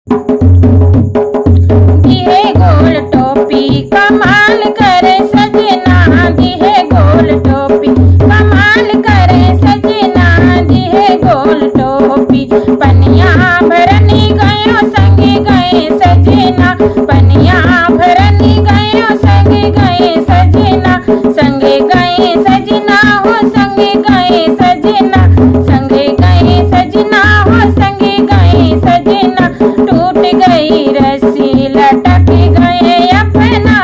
दिहे गोल टोपी कमाल करे सजना, दिहे गोल टोपी कमाल करे सजना, दिहे गोल टोपी। पनिया भरनी गयो संगे गए सजना, पनिया भरनी गयो संगे गए सजना, संगे गए सजना हो संगे गए सजना, संगे गए सजना हो संगे गए सजना। टूट गई रस्सी लटक गए अपना,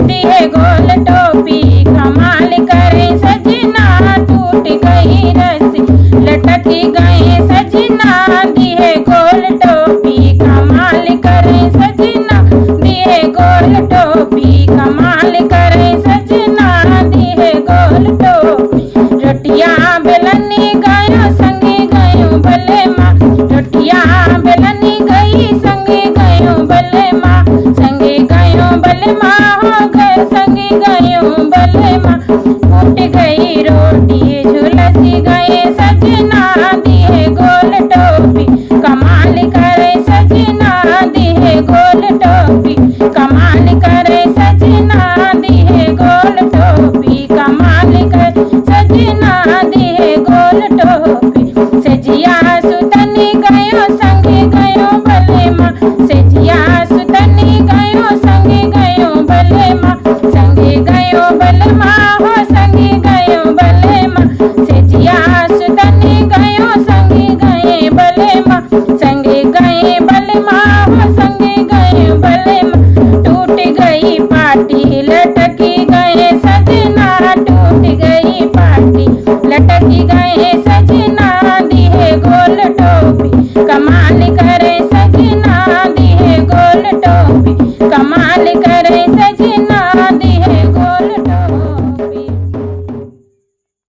दिहे गोल टोपी कमाल करे सजना, टूट गई रस्सी लटक गए सजना, दिहे गोल टोपी कमाल करे सजना, दिहे गोल टोपी कमाल करे सजना, दिहे गोल टोपी। रोटियां बेलनी गयो संगे गयो भले माँ, रोटियां बेलनी गई संगे गयो भले माँ, संगे गयो भले माँ हो गए संगे गयो भले माँ। फूट गई रोटी झुलसी गए सजना, दिहे गोल टोपी कमाल करे सजना, दिहे गोल टोपी कमाल करे सजना, दिहे गोल टोपी कमाल करे सजना, दिहे गोल टोपी। सजिया सुतनी गयो संगे गयो भले माँ, सजिया सुतनी गयो संगे गयो भले माँ, संगे गयो भले माँ हो संगे गयो भले माँ। सजिया सुतनी गयो संगे गए भले माँ, संगे गए भले माँ हो संगे गए भले माँ। टूट गई पाटी लटकी गए सजना, टूट गई पाटी लटकी गए सजना, दिहे गोल टोपी कमाल करे सजना, दिहे गोल टोपी कमाल करे सजना।